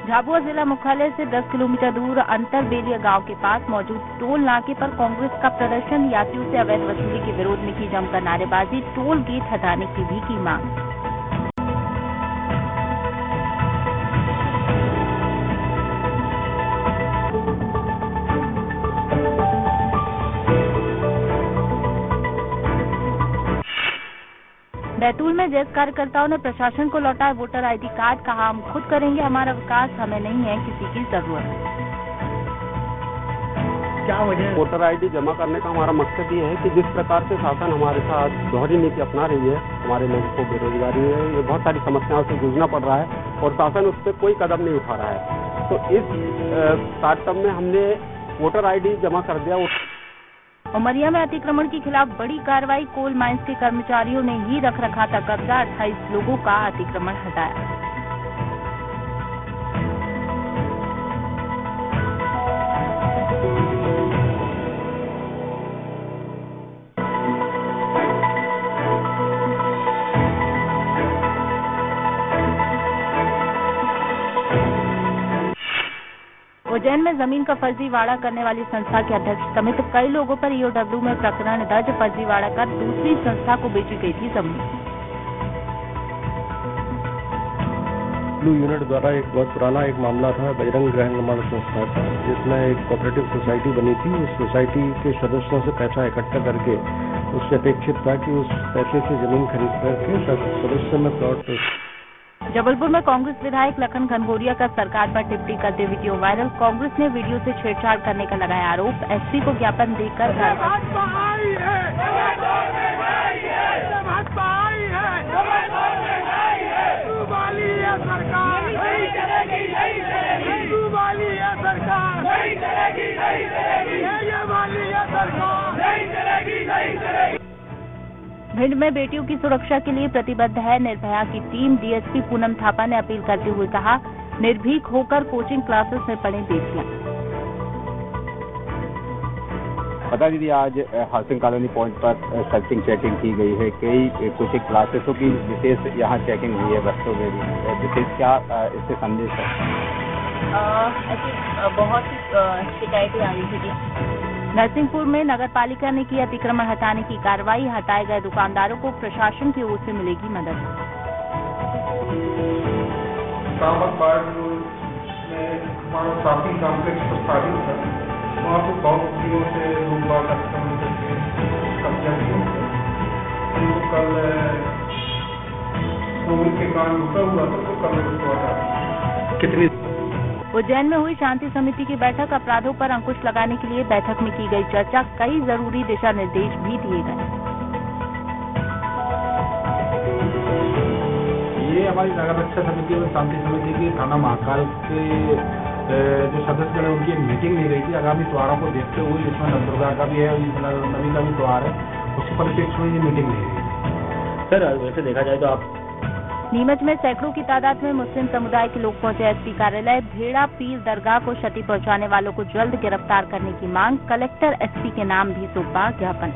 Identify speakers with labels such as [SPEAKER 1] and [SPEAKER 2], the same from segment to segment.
[SPEAKER 1] झाबुआ जिला मुख्यालय से 10 किलोमीटर दूर अंतरबेलिया गांव के पास मौजूद टोल नाके पर कांग्रेस का प्रदर्शन, यात्रियों से अवैध वसूली के विरोध में की जमकर नारेबाजी, टोल गेट हटाने की भी की मांग। बैतूल में जैस कार्यकर्ताओं ने प्रशासन को लौटाया वोटर आईडी कार्ड, कहा हम खुद करेंगे हमारा विकास, हमें नहीं है किसी की जरूरत।
[SPEAKER 2] क्या वजह? वोटर आईडी जमा करने का हमारा मकसद ये है कि जिस प्रकार से शासन हमारे साथ दोहरी नीति अपना रही है, हमारे लोगों को बेरोजगारी है, ये बहुत सारी समस्याओं से जूझना पड़ रहा है और शासन उस पर कोई कदम नहीं उठा रहा है। तो इस तारतम्य में हमने वोटर आईडी जमा कर दिया।
[SPEAKER 1] उमरिया में अतिक्रमण के खिलाफ बड़ी कार्रवाई, कोल माइंस के कर्मचारियों ने ही रख रखा था कब्जा, 28 लोगों का अतिक्रमण हटाया। उज्जैन में जमीन का फर्जीवाड़ा करने वाली संस्था के अध्यक्ष समेत कई लोगों पर ईओडब्ल्यू में प्रकरण दर्ज, फर्जीवाड़ा कर दूसरी संस्था को बेची गई थी जमीन।
[SPEAKER 3] यूनिट द्वारा एक बहुत पुराना मामला था बजरंग गृह निर्माण संस्था का, जिसमें एक कोऑपरेटिव सोसाइटी बनी थी। उस सोसाइटी के सदस्यों से पैसा इकट्ठा करके उससे अपेक्षित था कि उस पैसे से जमीन खरीद करके सदस्यों में प्लॉट।
[SPEAKER 1] जबलपुर में कांग्रेस विधायक लखन घनघोरिया का सरकार पर टिप्पणी करते वीडियो वायरल, कांग्रेस ने वीडियो से छेड़छाड़ करने का लगाया आरोप, एसपी को ज्ञापन देकर भिंड में बेटियों की सुरक्षा के लिए प्रतिबद्ध है निर्भया की टीम, डीएसपी पूनम थापा ने अपील करते हुए कहा, निर्भीक होकर कोचिंग क्लासेस में पढ़ें बेटियां।
[SPEAKER 2] पता दीदी, आज हाउसिंग कॉलोनी पॉइंट पर सर्चिंग चेकिंग की गई है, कई कोचिंग क्लासेसों की विशेष यहाँ चेकिंग हुई है, बच्चों में भी विशेष क्या इससे संदेश है?
[SPEAKER 1] ऐसी बहुत शिकायतें आ रही थी। नरसिंहपुर में नगर पालिका ने की अतिक्रमण हटाने की कार्रवाई, हटाए गए दुकानदारों को प्रशासन की ओर से मिलेगी मदद।
[SPEAKER 4] काफी कॉम्प्लेक्स प्रस्तावित है, वहाँ पे बहुत दिनों से लोग बात अतिक्रमण करके कब्जा किए हुए। उनको कल कोविड के कारण रुका हुआ था, तो कल उसको हटा।
[SPEAKER 2] कितनी?
[SPEAKER 1] उज्जैन में हुई शांति समिति की बैठक, अपराधों पर अंकुश लगाने के लिए बैठक में की गई चर्चा, कई जरूरी दिशा निर्देश भी दिए गए।
[SPEAKER 4] ये हमारी नगर रक्षा समिति और शांति समिति की थाना महाकाल के जो सदस्य हैं उनकी एक मीटिंग ली गई थी। आगामी त्योहारों को देखते हुए, जिसमें नवदुर्गा का भी है और नवी का भी त्योहार है, उसी परिप्रेक्ष्य में ये मीटिंग ली गई।
[SPEAKER 3] सर वैसे देखा जाए तो आप
[SPEAKER 1] नीमच में सैकड़ों की तादाद में मुस्लिम समुदाय के लोग पहुंचे एसपी कार्यालय, भेड़ा पीर दरगाह को क्षति पहुंचाने वालों को जल्द गिरफ्तार करने की मांग, कलेक्टर एसपी के नाम भी सौंपा ज्ञापन।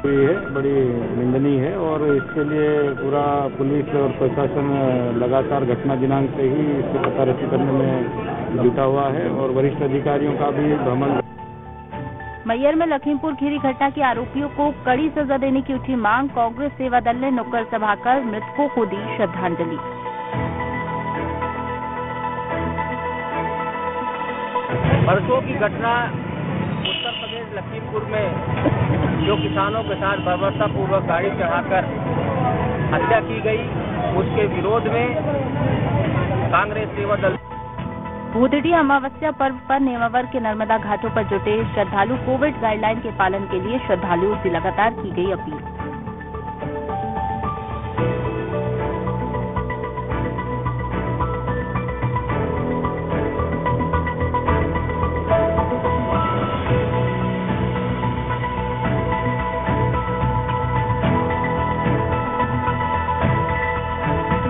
[SPEAKER 5] ये बड़ी निंदनीय है और इसके लिए पूरा पुलिस और प्रशासन लगातार घटना दिनांक से ही इसको पता रसी करने में जुटा हुआ है और वरिष्ठ अधिकारियों का भी भ्रमण।
[SPEAKER 1] मैयर में लखीमपुर खीरी घटना के आरोपियों को कड़ी सजा देने की उठी मांग, कांग्रेस सेवा दल ने नुक्कड़ सभा कर मृतकों को दी श्रद्धांजलि।
[SPEAKER 6] परसों की घटना उत्तर प्रदेश लखीमपुर में जो किसानों के साथ बर्बरतापूर्वक गाड़ी चढ़ाकर हत्या की गई, उसके विरोध में कांग्रेस सेवा दल
[SPEAKER 1] भूतड़ी अमावस्या पर्व पर नेमावर के नर्मदा घाटों पर जुटे श्रद्धालु, कोविड गाइडलाइन के पालन के लिए श्रद्धालुओं से लगातार की गई अपील।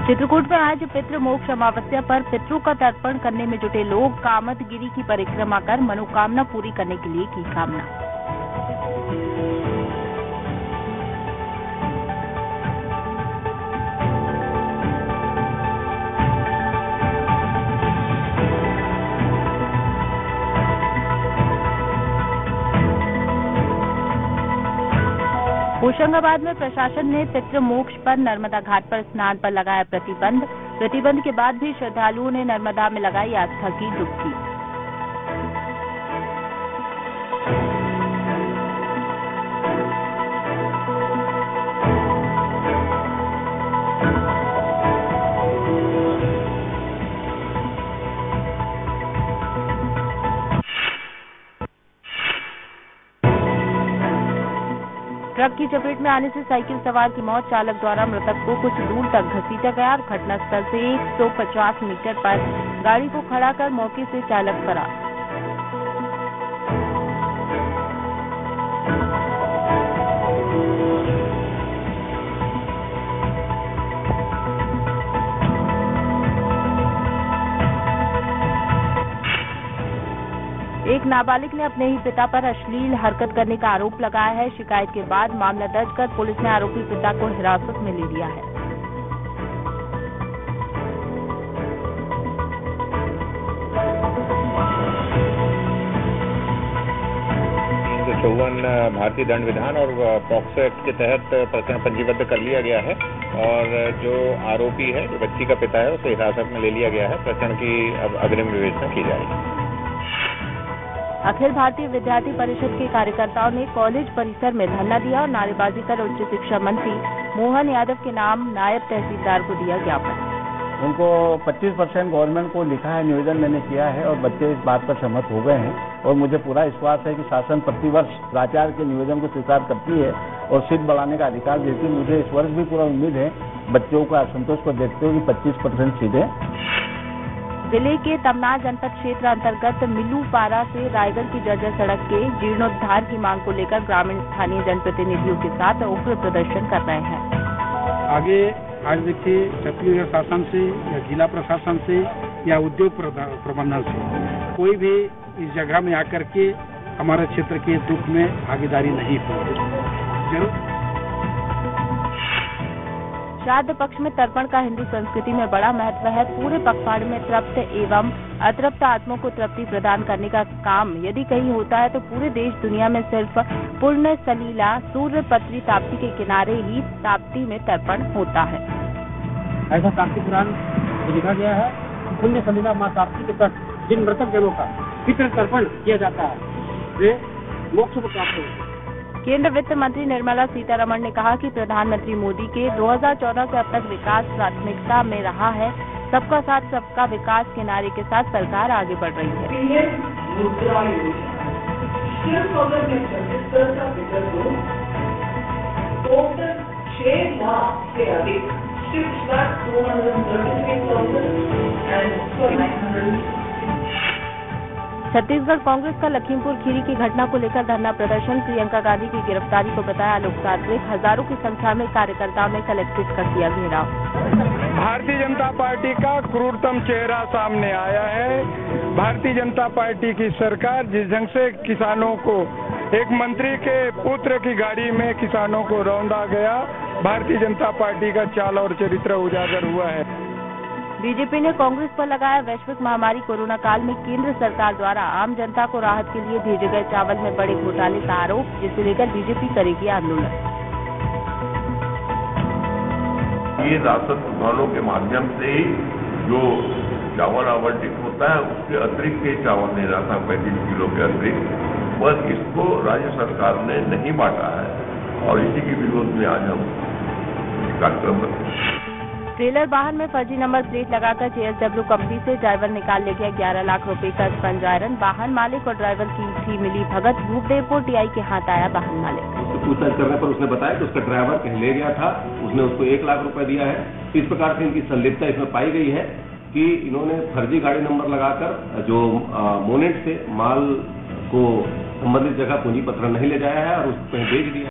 [SPEAKER 1] चित्रकूट में आज पितृ मोक्ष अमावस्या पर पितरों का तर्पण करने में जुटे लोग कामदगिरी की परिक्रमा कर मनोकामना पूरी करने के लिए की कामना। होशंगाबाद में प्रशासन ने पितृमोक्ष पर नर्मदा घाट पर स्नान पर लगाया प्रतिबंध के बाद भी श्रद्धालुओं ने नर्मदा में लगाई आस्था की डुबकी। ट्रक की चपेट में आने से साइकिल सवार की मौत, चालक द्वारा मृतक को कुछ दूर तक घसीटा गया और घटनास्थल से 150 मीटर पर गाड़ी को खड़ा कर मौके से चालक फरार। एक नाबालिग ने अपने ही पिता पर अश्लील हरकत करने का आरोप लगाया है। शिकायत के बाद मामला दर्ज कर पुलिस ने आरोपी पिता को हिरासत में ले लिया है।
[SPEAKER 7] 354 भारतीय दंड विधान और पॉक्सो एक्ट के तहत प्रकरण पंजीबद्ध कर लिया गया है और जो आरोपी है, जो बच्ची का पिता है, उसे हिरासत में ले लिया गया है। प्रकरण की अब अग्रिम विवेचना की जाएगी।
[SPEAKER 1] अखिल भारतीय विद्यार्थी परिषद के कार्यकर्ताओं ने कॉलेज परिसर में धरना दिया और नारेबाजी कर उच्च शिक्षा मंत्री मोहन यादव के नाम नायब तहसीलदार को दिया ज्ञापन।
[SPEAKER 8] उनको 25% गवर्नमेंट को लिखा है, निवेदन मैंने किया है और बच्चे इस बात पर सहमत हो गए हैं और मुझे पूरा विश्वास है कि शासन प्रतिवर्ष प्राचार्य के निवेदन को स्वीकार करती है और सीट बढ़ाने का अधिकार देती है। मुझे इस वर्ष भी पूरा उम्मीद है, बच्चों का असंतोष को देखते हुए 25% सीटें।
[SPEAKER 1] जिले के तमनार जनपद क्षेत्र अंतर्गत मिल्लूपारा से रायगढ़ की जर्जर सड़क के जीर्णोद्धार की मांग को लेकर ग्रामीण स्थानीय जनप्रतिनिधियों के साथ उग्र प्रदर्शन कर रहे हैं।
[SPEAKER 4] आगे आज देखिए छत्तीसगढ़ शासन से या जिला प्रशासन से या उद्योग प्रबंधन से कोई भी इस जगह में आकर के हमारे क्षेत्र के दुख में भागीदारी नहीं हुई। जरूर
[SPEAKER 1] श्राद्ध पक्ष में तर्पण का हिंदू संस्कृति में बड़ा महत्व है। पूरे पखवाड़े में तृप्त एवं अतृप्त आत्मा को तृप्ति प्रदान करने का काम यदि कहीं होता है तो पूरे देश दुनिया में सिर्फ पुण्य सलीला सूर्य पत्री ताप्ती के किनारे ही ताप्ती में तर्पण होता है।
[SPEAKER 2] ऐसा ताप्ती पुराण में लिखा गया है। पुण्य सलीला माँ ताप्ती के तट जिन मृतक जनों का पितृ तर्पण किया जाता है वे मोक्ष को प्राप्त होते हैं।
[SPEAKER 1] केंद्र वित्त मंत्री निर्मला सीतारमण ने कहा कि प्रधानमंत्री मोदी के 2014 से अब तक विकास प्राथमिकता में रहा है। सबका साथ सबका विकास के नारे के साथ सरकार आगे बढ़ रही है।
[SPEAKER 9] मुद्रा योजना सिर्फ अगर मैं 26 का फिगर दूं, टोटल 6 लाख से अधिक 6,233,900
[SPEAKER 1] छत्तीसगढ़ कांग्रेस का लखीमपुर खीरी की घटना को लेकर धरना प्रदर्शन। प्रियंका गांधी की गिरफ्तारी को बताया लोकतांत्रिक। हजारों की संख्या में कार्यकर्ताओं ने कलेक्ट्रेट कर दिया घेराव।
[SPEAKER 5] भारतीय जनता पार्टी का क्रूरतम चेहरा सामने आया है। भारतीय जनता पार्टी की सरकार जिस ढंग से किसानों को एक मंत्री के पुत्र की गाड़ी में किसानों को रौंदा गया, भारतीय जनता पार्टी का चाल और चरित्र उजागर हुआ है।
[SPEAKER 1] बीजेपी ने कांग्रेस पर लगाया वैश्विक महामारी कोरोना काल में केंद्र सरकार द्वारा आम जनता को राहत के लिए भेजे गए चावल में बड़े घोटाले का आरोप, जिसे लेकर बीजेपी करेगी आंदोलन।
[SPEAKER 10] ये राशन दुकानों के माध्यम से ही जो चावल आवंटित होता है उसके अतिरिक्त ये चावल नहीं रहता 35 किलो के अतिरिक्त, पर इसको राज्य सरकार ने नहीं बांटा है और इसी के विरोध में आज हम कार्यक्रम करते हैं।
[SPEAKER 1] ट्रेलर वाहन में फर्जी नंबर प्लेट लगाकर JSW कंपनी से ड्राइवर निकाल ले गया 11 लाख रुपए का स्पंज आयरन। वाहन मालिक और ड्राइवर की थी मिली भगत। भूपदेवपुर TI के हाथ आया वाहन मालिक।
[SPEAKER 11] उससे पूछताछ करने पर उसने बताया कि उसका ड्राइवर कहीं ले गया था, उसने उसको 1 लाख रुपए दिया है। इस प्रकार से इनकी संलिप्तता इसमें पाई गई है कि इन्होंने फर्जी गाड़ी नंबर लगाकर जो मोनेट से माल को संबंधित जगह पूंजी पत्र नहीं ले जाया है और उसको कहीं बेच दिया।